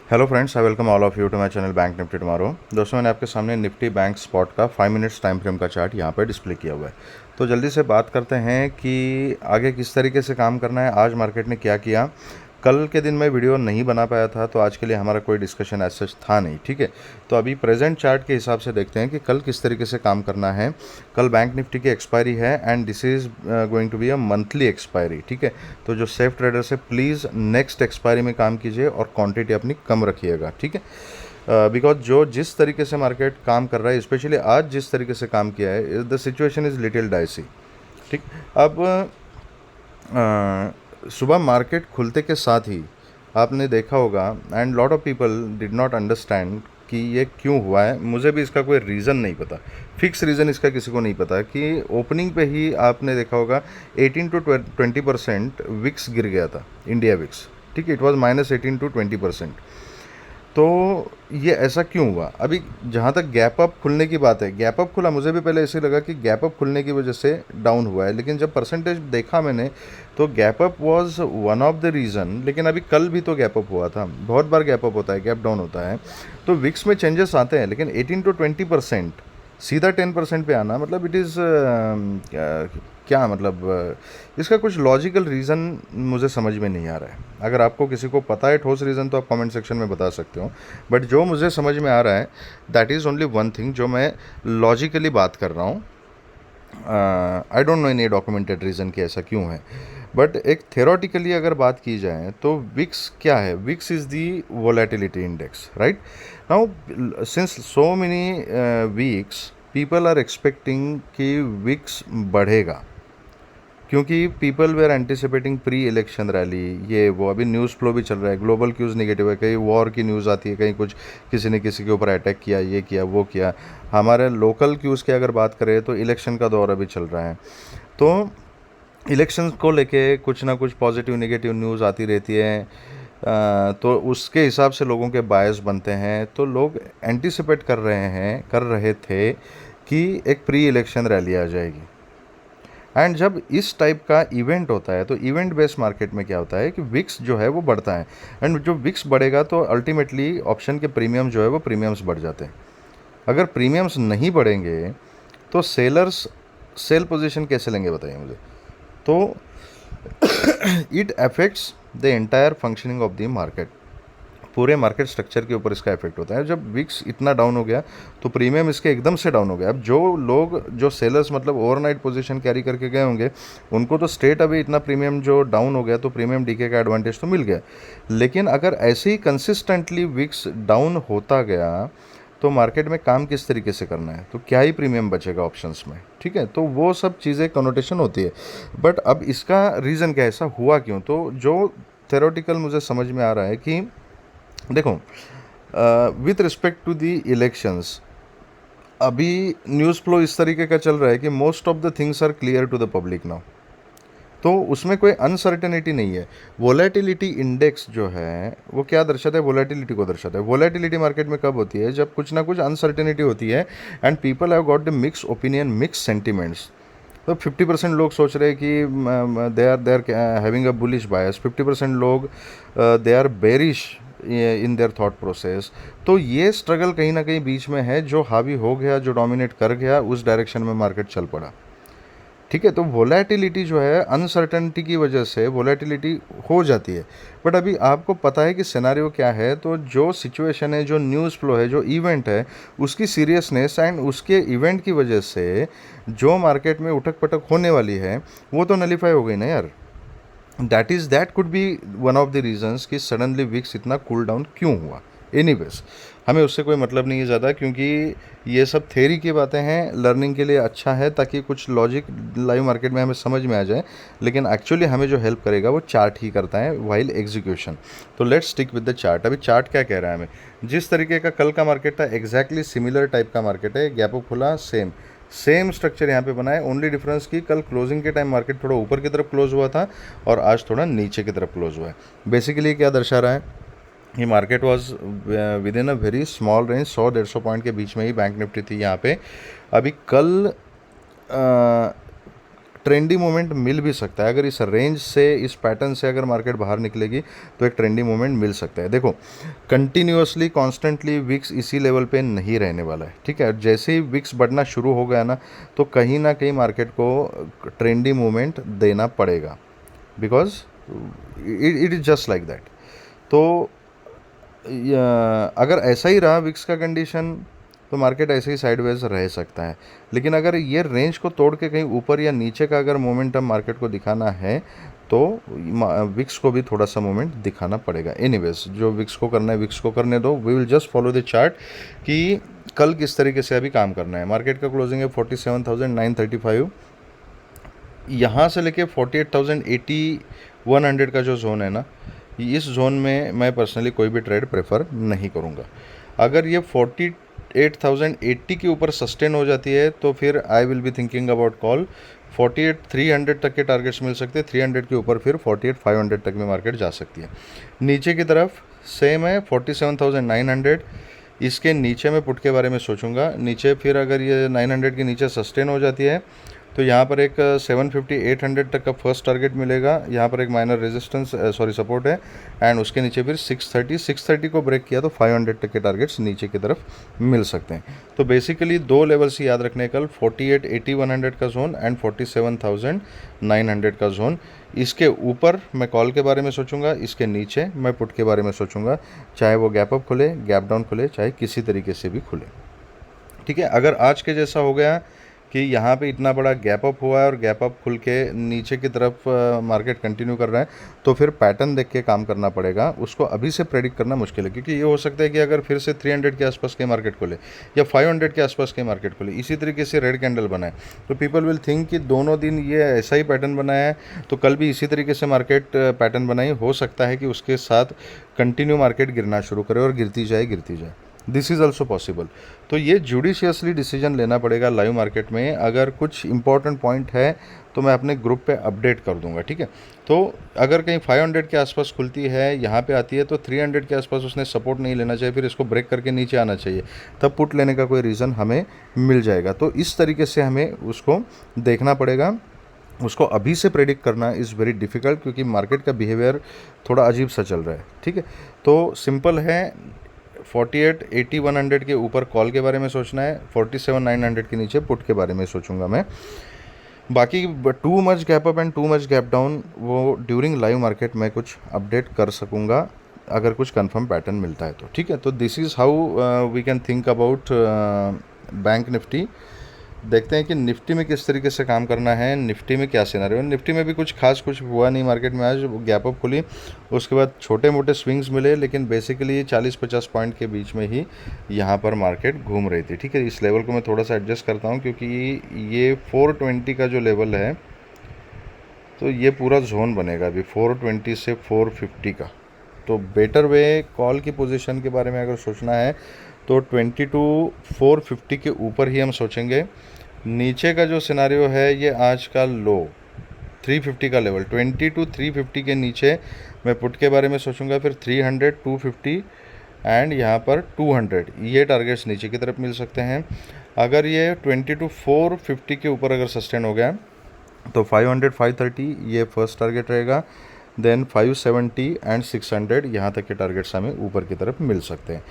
Hello friends, I welcome all of you to my channel bank Nifty tomorrow. दोस्तों, मैंने आपके सामने निफ्टी बैंक स्पॉट का 5 मिनट्स टाइम फ्रेम का चार्ट यहाँ पर डिस्प्ले किया हुआ है। तो जल्दी से बात करते हैं कि आगे किस तरीके से काम करना है, आज मार्केट ने क्या किया। कल के दिन मैं वीडियो नहीं बना पाया था, तो आज के लिए हमारा कोई डिस्कशन ऐसा सच था नहीं, ठीक है। तो अभी प्रेजेंट चार्ट के हिसाब से देखते हैं कि कल किस तरीके से काम करना है। कल बैंक निफ्टी की एक्सपायरी है and this is going to be a monthly expiry, ठीक है। तो जो सेफ ट्रेडर से प्लीज़ नेक्स्ट एक्सपायरी में काम कीजिए और क्वांटिटी अपनी कम रखिएगा, ठीक है। बिकॉज जो जिस तरीके से मार्केट काम कर रहा है, स्पेशली आज जिस तरीके से काम किया है, the situation is little dicey, ठीक। अब सुबह मार्केट खुलते के साथ ही आपने देखा होगा and lot of people did not understand कि ये क्यों हुआ है। मुझे भी इसका कोई रीज़न नहीं पता, फिक्स रीज़न इसका किसी को नहीं पता कि ओपनिंग पे ही आपने देखा होगा 18 to 20% विक्स गिर गया था, इंडिया विक्स, ठीक है। It was -18 to 20%। तो ये ऐसा क्यों हुआ? अभी जहाँ तक गैप अप खुलने की बात है, गैप अप खुला, मुझे भी पहले ऐसे लगा कि गैप अप खुलने की वजह से डाउन हुआ है, लेकिन जब परसेंटेज देखा मैंने तो gap up was one of the reason. लेकिन अभी कल भी तो गैप अप हुआ था, बहुत बार गैप अप होता है, गैप डाउन होता है, तो विक्स में चेंजेस आते हैं। लेकिन 18 to 20% सीधा 10% पे आना, मतलब इट इज़ क्या मतलब, इसका कुछ लॉजिकल रीज़न मुझे समझ में नहीं आ रहा है। अगर आपको किसी को पता है ठोस रीज़न तो आप कमेंट सेक्शन में बता सकते हो, बट जो मुझे समझ में आ रहा है that is only one thing, जो मैं लॉजिकली बात कर रहा हूँ। I don't know any documented reason कि ऐसा क्यों है, बट एक थेरोटिकली अगर बात की जाए तो विक्स क्या है? VIX is the volatility index, right. Now since so many weeks people are expecting कि विक्स बढ़ेगा, क्योंकि people were anticipating pre election rally, ये वो। अभी न्यूज़ फ्लो भी चल रहा है, ग्लोबल क्यूज़ नेगेटिव है, कहीं वॉर की न्यूज़ आती है, कहीं कुछ किसी ने किसी के ऊपर अटैक किया, ये किया वो किया। हमारे लोकल क्यूज़ की अगर बात करें तो इलेक्शन का दौर अभी चल रहा है, तो इलेक्शन को लेके कुछ ना कुछ पॉजिटिव नेगेटिव न्यूज़ आती रहती है। तो उसके हिसाब से लोगों के बायस बनते हैं, तो लोग एंटिसिपेट कर रहे थे कि एक प्री इलेक्शन रैली आ जाएगी। एंड जब इस टाइप का इवेंट होता है तो इवेंट बेस्ड मार्केट में क्या होता है कि विक्स जो है वो बढ़ता है, एंड जो विक्स बढ़ेगा तो अल्टीमेटली ऑप्शन के प्रीमियम जो है वो प्रीमियम्स बढ़ जाते हैं। अगर प्रीमियम्स नहीं बढ़ेंगे तो सेलर्स सेल पोजीशन कैसे लेंगे, बताइए मुझे। तो it affects the entire functioning of the market, पूरे मार्केट स्ट्रक्चर के ऊपर इसका इफेक्ट होता है। जब विक्स इतना डाउन हो गया तो प्रीमियम इसके एकदम से डाउन हो गया। अब जो लोग, जो सेलर्स मतलब ओवरनाइट पोजीशन कैरी करके गए होंगे, उनको तो स्ट्रेट अभी इतना प्रीमियम जो डाउन हो गया तो प्रीमियम डीके का एडवांटेज तो मिल गया। लेकिन अगर ऐसे ही कंसिस्टेंटली विक्स डाउन होता गया तो मार्केट में काम किस तरीके से करना है, तो क्या ही प्रीमियम बचेगा ऑप्शंस में, ठीक है। तो वो सब चीज़ें कनोटेशन होती है। बट अब इसका रीज़न क्या, ऐसा हुआ क्यों? तो जो थेरोटिकल मुझे समझ में आ रहा है कि देखो, with respect to the elections, अभी न्यूज़ फ्लो इस तरीके का चल रहा है कि most of the things are clear to the public now, तो उसमें कोई अनसर्टेनिटी नहीं है। वोलेटिलिटी इंडेक्स जो है वो क्या दर्शाता है? वोलेटिलिटी को दर्शाता है। वोलेटिलिटी मार्केट में कब होती है? जब कुछ ना कुछ अनसर्टेनिटी होती है and people have got the mix opinion, mix sentiments. तो 50% लोग सोच रहे हैं कि they are having a bullish bias, 50% लोग they are bearish in their thought process. तो ये स्ट्रगल कहीं ना कहीं बीच में है, जो हावी हो गया, जो डोमिनेट कर गया, उस डायरेक्शन में मार्केट चल पड़ा, ठीक है। तो वोलेटिलिटी जो है, अनसर्टेनिटी की वजह से वोलेटिलिटी हो जाती है। बट अभी आपको पता है कि सिनेरियो क्या है, तो जो सिचुएशन है, जो न्यूज़ फ्लो है, जो इवेंट है, उसकी सीरियसनेस एंड उसके इवेंट की वजह से जो मार्केट में उठक पटक होने वाली है वो तो नलीफाई हो गई ना यार। That could be one of the reasons कि सडनली विक्स इतना कूल डाउन क्यों हुआ। एनीवेज, हमें उससे कोई मतलब नहीं है ज़्यादा, क्योंकि ये सब थेरी की बातें हैं, लर्निंग के लिए अच्छा है ताकि कुछ लॉजिक लाइव मार्केट में हमें समझ में आ जाए। लेकिन एक्चुअली हमें जो हेल्प करेगा वो चार्ट ही करता है वाइल एग्जीक्यूशन। तो let's stick with the chart. अभी चार्ट क्या कह रहा है हमें? जिस तरीके का कल का मार्केट था, एग्जैक्टली सिमिलर टाइप का मार्केट है। गैप अप खुला, सेम स्ट्रक्चर यहाँ पे बना है। ओनली डिफरेंस की कल क्लोजिंग के टाइम मार्केट थोड़ा ऊपर की तरफ क्लोज हुआ था और आज थोड़ा नीचे की तरफ क्लोज हुआ है। बेसिकली क्या दर्शा रहा है? ये market was with in a very small range, 100-150 point के बीच में ही बैंक निफ्टी थी यहाँ पे। अभी कल ट्रेंडी मोमेंट मिल भी सकता है। अगर इस रेंज से, इस पैटर्न से अगर मार्केट बाहर निकलेगी तो एक ट्रेंडी मोमेंट मिल सकता है। देखो कंटिन्यूसली कॉन्स्टेंटली विक्स इसी लेवल पे नहीं रहने वाला है, ठीक है। जैसे ही विक्स बढ़ना शुरू हो गया ना तो कहीं ना कहीं मार्केट को ट्रेंडी मूवमेंट देना पड़ेगा, because it is just like that. तो अगर ऐसा ही रहा विक्स का कंडीशन तो मार्केट ऐसे ही साइडवेज रह सकता है। लेकिन अगर ये रेंज को तोड़ के कहीं ऊपर या नीचे का अगर मोमेंटम मार्केट को दिखाना है तो विक्स को भी थोड़ा सा मोमेंट दिखाना पड़ेगा। एनीवेज जो विक्स को करना है विक्स को करने दो, we will just follow the chart कि कल किस तरीके से अभी काम करना है। मार्केट का क्लोजिंग है 47,935, यहाँ से लेके 48,080 100 का जो जोन है ना, इस जोन में मैं पर्सनली कोई भी ट्रेड प्रेफर नहीं करूँगा। अगर ये 48,080 के ऊपर सस्टेन हो जाती है तो फिर I will be thinking about call 48,300 तक के टारगेट्स मिल सकते हैं। 300 के ऊपर फिर 48,500 तक में मार्केट जा सकती है। नीचे की तरफ सेम है 47,900, इसके नीचे मैं पुट के बारे में सोचूंगा। नीचे फिर अगर ये 900 के नीचे सस्टेन हो जाती है तो यहाँ पर एक 750 800 तक का फर्स्ट टारगेट मिलेगा। यहाँ पर एक माइनर रेजिस्टेंस सपोर्ट है एंड उसके नीचे फिर 630 को ब्रेक किया तो 500 तक के टारगेट्स नीचे की तरफ मिल सकते हैं। तो बेसिकली दो लेवल्स याद रखने कल 4880 100 का जोन एंड 47,900 का जोन। इसके ऊपर मैं कॉल के बारे में सोचूंगा, इसके नीचे मैं पुट के बारे में सोचूंगा, चाहे वो गैप अप खुले गैप डाउन खुले चाहे किसी तरीके से भी खुले, ठीक है। अगर आज के जैसा हो गया कि यहाँ पे इतना बड़ा गैप अप हुआ है और गैप अप खुल के नीचे की तरफ मार्केट कंटिन्यू कर रहा है तो फिर पैटर्न देख के काम करना पड़ेगा। उसको अभी से प्रेडिक्ट करना मुश्किल है, क्योंकि ये हो सकता है कि अगर फिर से 300 के आसपास के मार्केट खोले या 500 के आसपास के मार्केट खोले, इसी तरीके से रेड कैंडल बनाए तो पीपल विल थिंक कि दोनों दिन ये ऐसा ही पैटर्न बनाया है तो कल भी इसी तरीके से मार्केट पैटर्न बनाई। हो सकता है कि उसके साथ कंटिन्यू मार्केट गिरना शुरू करे और गिरती जाए। This is also possible. तो ये जुडिशियसली डिसीजन लेना पड़ेगा लाइव मार्केट में। अगर कुछ इंपॉर्टेंट पॉइंट है तो मैं अपने ग्रुप पे अपडेट कर दूंगा, ठीक है। तो अगर कहीं 500 के आसपास खुलती है, यहाँ पे आती है तो 300 के आसपास उसने सपोर्ट नहीं लेना चाहिए, फिर इसको ब्रेक करके नीचे आना चाहिए, तब पुट लेने का कोई रीज़न हमें मिल जाएगा। तो इस तरीके से हमें उसको देखना पड़ेगा। उसको अभी से प्रेडिक्ट करना इज़ वेरी डिफ़िकल्ट, क्योंकि मार्केट का बिहेवियर थोड़ा अजीब सा चल रहा है, ठीक है। तो सिंपल है, 4880 100 के ऊपर कॉल के बारे में सोचना है, 47,900 के नीचे पुट के बारे में सोचूंगा मैं। बाकी too much gap up and too much gap down वो ड्यूरिंग लाइव मार्केट में कुछ अपडेट कर सकूंगा अगर कुछ कंफर्म पैटर्न मिलता है तो, ठीक है। तो this is how we can think about bank Nifty. देखते हैं कि निफ्टी में किस तरीके से काम करना है, निफ्टी में क्या सिनेरियो। निफ्टी में भी कुछ खास कुछ हुआ नहीं मार्केट में, आज गैप अप खुली, उसके बाद छोटे मोटे स्विंग्स मिले, लेकिन बेसिकली 40-50 पॉइंट के बीच में ही यहाँ पर मार्केट घूम रही थी, ठीक है। इस लेवल को मैं थोड़ा सा एडजस्ट करता हूँ क्योंकि ये 420 का जो लेवल है तो ये पूरा जोन बनेगा अभी 420 से 450 का। तो बेटर वे कॉल की पोजीशन के बारे में अगर सोचना है तो 22,450 के ऊपर ही हम सोचेंगे। नीचे का जो सिनारियो है ये आज का लो 350 का लेवल, 22,350 के नीचे मैं पुट के बारे में सोचूंगा, फिर 300 250 एंड यहाँ पर 200 ये टारगेट्स नीचे की तरफ मिल सकते हैं। अगर ये 22,450 के ऊपर अगर सस्टेन हो गया तो 500 530 ये फर्स्ट टारगेट रहेगा, देन 570 एंड 600 यहाँ तक के टारगेट्स हमें ऊपर की तरफ मिल सकते हैं।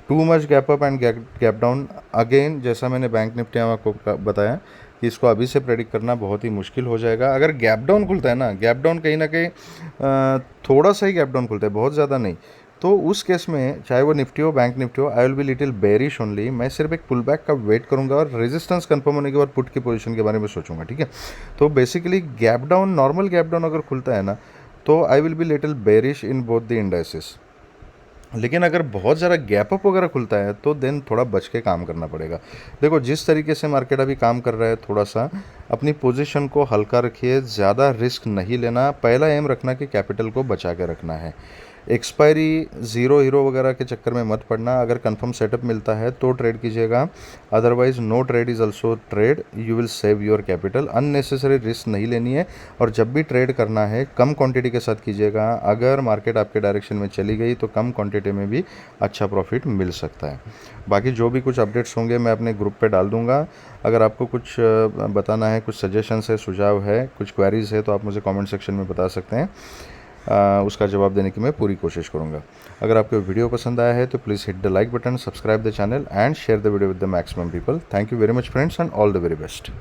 Too much gap up and gap down, again जैसा मैंने बैंक निफ्टी में आपको बताया कि इसको अभी से प्रेडिक्ट करना बहुत ही मुश्किल हो जाएगा। अगर गैप डाउन खुलता है ना, गैप डाउन कहीं ना कहीं थोड़ा सा ही गैप डाउन खुलता है, बहुत ज़्यादा नहीं, तो उस केस में चाहे वो निफ्टी हो बैंक निफ्टी हो, I will be little bearish only. मैं सिर्फ एक पुल बैक का वेट करूंगा और रेजिस्टेंस कंफर्म होने के बाद पुट की पोजीशन के बारे में सोचूंगा, ठीक है। तो basically gap down, normal gap down अगर खुलता है ना तो I will be little bearish in both the indices. लेकिन अगर बहुत ज़्यादा गैप अप वगैरह खुलता है तो देन थोड़ा बच के काम करना पड़ेगा। देखो जिस तरीके से मार्केट अभी काम कर रहा है, थोड़ा सा अपनी पोजीशन को हल्का रखिए, ज़्यादा रिस्क नहीं लेना। पहला एम रखना कि कैपिटल को बचा के रखना है। एक्सपायरी ज़ीरो हीरो वगैरह के चक्कर में मत पड़ना। अगर कंफर्म सेटअप मिलता है तो ट्रेड कीजिएगा, otherwise no trade is also trade, you will save your capital. Unnecessary risk नहीं लेनी है, और जब भी ट्रेड करना है कम क्वांटिटी के साथ कीजिएगा। अगर मार्केट आपके डायरेक्शन में चली गई तो कम क्वांटिटी में भी अच्छा प्रॉफिट मिल सकता है। बाकी जो भी कुछ अपडेट्स होंगे मैं अपने ग्रुप पे डाल दूंगा। अगर आपको कुछ बताना है, कुछ सजेशंस है, सुझाव है, कुछ क्वेरीज है, तो आप मुझे कमेंट सेक्शन में बता सकते हैं। उसका जवाब देने की मैं पूरी कोशिश करूंगा। अगर आपको वीडियो पसंद आया है तो please hit the like button, subscribe the channel and share the video with the maximum people. Thank you very much friends and all the very best.